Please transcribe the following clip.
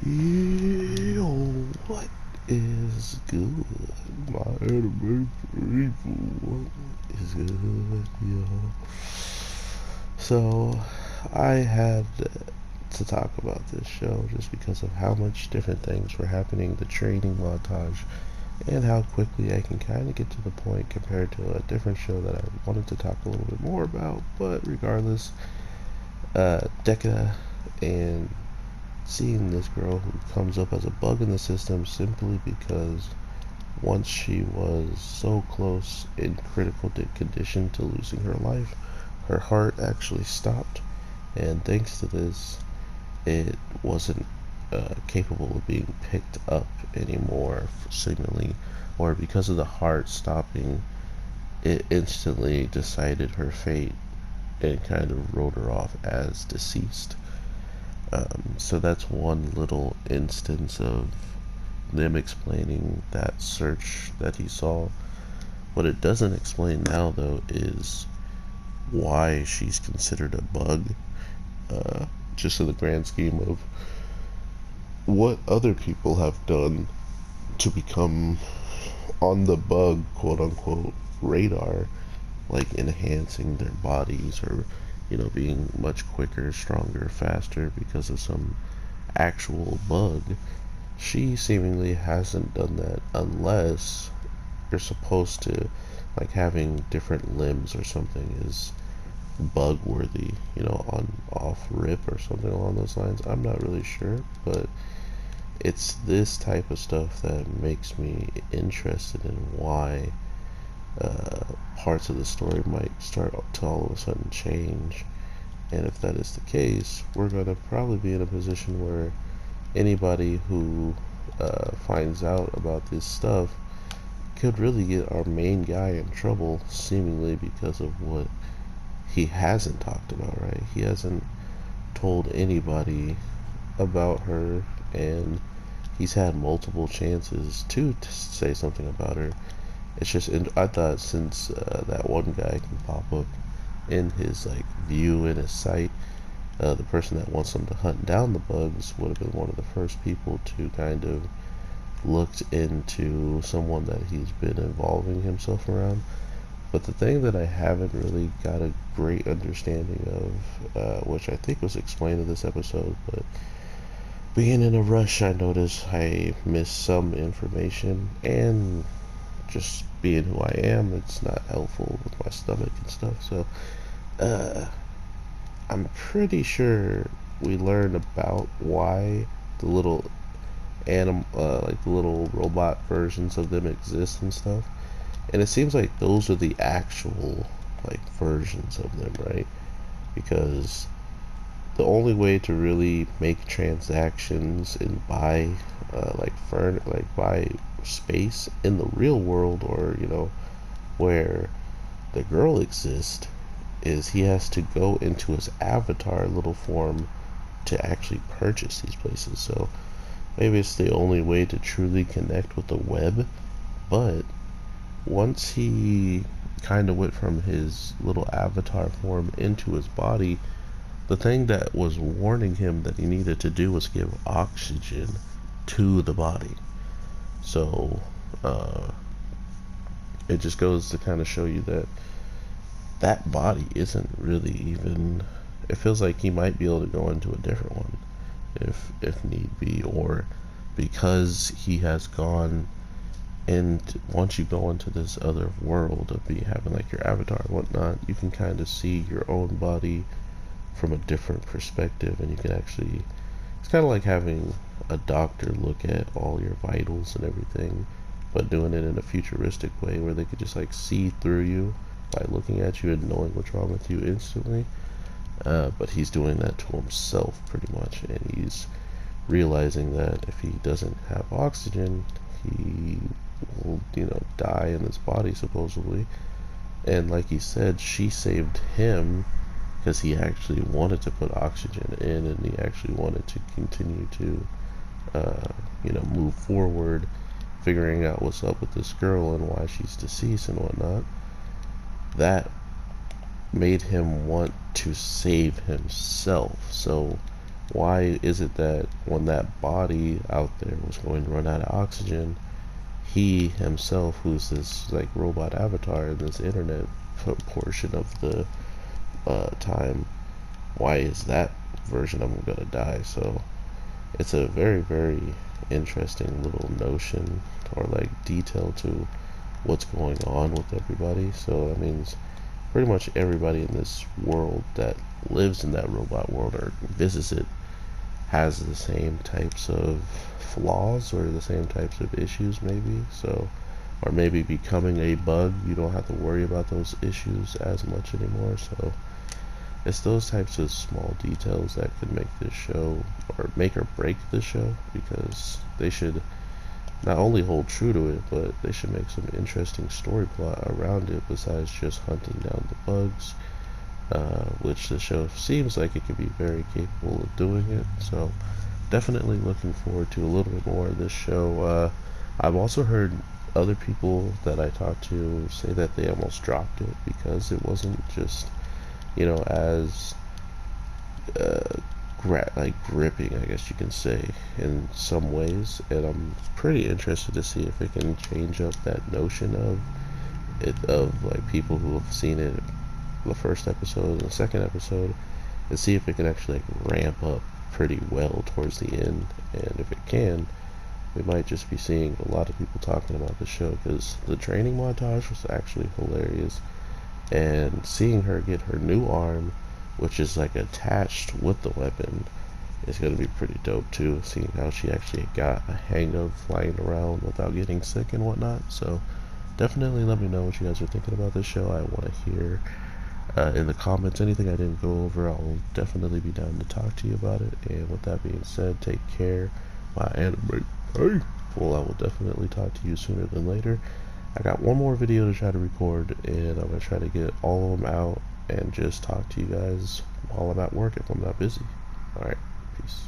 Yo, what is good? My anime people, what is good, yo? So, I had to talk about this show just because of how much different things were happening, the training montage, and how quickly I can kind of get to the point compared to a different show that I wanted to talk a little bit more about. But regardless, Deca and seeing this girl who comes up as a bug in the system simply because once she was so close in critical condition to losing her life, her heart actually stopped, and thanks to this, it wasn't capable of being picked up anymore, seemingly, or because of the heart stopping, it instantly decided her fate and kind of wrote her off as deceased. So that's one little instance of them explaining that search that he saw. What it doesn't explain now, though, is why she's considered a bug, just in the grand scheme of what other people have done to become on the bug, quote unquote, radar, like enhancing their bodies or, being much quicker, stronger, faster because of some actual bug. She seemingly hasn't done that unless you're supposed to, like having different limbs or something is bug worthy, on off rip or something along those lines. I'm not really sure, but it's this type of stuff that makes me interested in why parts of the story might start to all of a sudden change. And if that is the case, we're going to probably be in a position where anybody who finds out about this stuff could really get our main guy in trouble, seemingly because of what he hasn't talked about, right? He hasn't told anybody about her, and he's had multiple chances to say something about her. It's just, I thought since that one guy can pop up in his like view, in his sight, the person that wants him to hunt down the bugs would have been one of the first people to kind of looked into someone that he's been involving himself around. But the thing that I haven't really got a great understanding of, which I think was explained in this episode, but being in a rush, I noticed I missed some information, and just being who I am, it's not helpful with my stomach and stuff. So, uh, I'm pretty sure we learned about why the little like the little robot versions of them exist and stuff. And it seems like those are the actual like versions of them, right? Because the only way to really make transactions and buy buy space in the real world, or where the girl exists, is he has to go into his avatar little form to actually purchase these places. So maybe it's the only way to truly connect with the web. But once he kind of went from his little avatar form into his body, the thing that was warning him that he needed to do was give oxygen to the body. So it just goes to kind of show you that that body isn't really even. It feels like he might be able to go into a different one if need be, or because he has gone. And once you go into this other world of having like your avatar and whatnot, you can kind of see your own body from a different perspective, and you can actually, it's kind of like having a doctor look at all your vitals and everything, but doing it in a futuristic way where they could just like see through you by looking at you and knowing what's wrong with you instantly. But he's doing that to himself pretty much, and he's realizing that if he doesn't have oxygen, he will, die in his body supposedly. And like he said, she saved him because he actually wanted to put oxygen in, and he actually wanted to continue to, move forward, figuring out what's up with this girl and why she's deceased and whatnot. That made him want to save himself. So Why is it that when that body out there was going to run out of oxygen, he himself, who's this like robot avatar in this internet portion of the time, why is that version of him gonna die? So it's a very, very interesting little notion or like detail to what's going on with everybody. So that means pretty much everybody in this world that lives in that robot world or visits it has the same types of flaws or the same types of issues, maybe. So, or maybe becoming a bug, you don't have to worry about those issues as much anymore. So it's those types of small details that could make this show or make or break the show, because they should not only hold true to it, but they should make some interesting story plot around it besides just hunting down the bugs, which the show seems like it could be very capable of doing it. So definitely looking forward to a little bit more of this show. I've also heard other people that I talked to say that they almost dropped it because it wasn't just, as like gripping, I guess you can say, in some ways. And I'm pretty interested to see if it can change up that notion of it, of like people who have seen it the first episode and the second episode, and see if it can actually like ramp up pretty well towards the end. And if it can, we might just be seeing a lot of people talking about the show, because the training montage was actually hilarious, and seeing her get her new arm, which is like attached with the weapon, is going to be pretty dope too, seeing how she actually got a hang of flying around without getting sick and whatnot. So definitely let me know what you guys are thinking about this show. I want to hear in the comments anything I didn't go over. I'll definitely be down to talk to you about it. And with that being said, take care, my anime people. I will definitely talk to you sooner than later. I got one more video to try to record, and I'm going to try to get all of them out and just talk to you guys while I'm at work if I'm not busy. Alright, peace.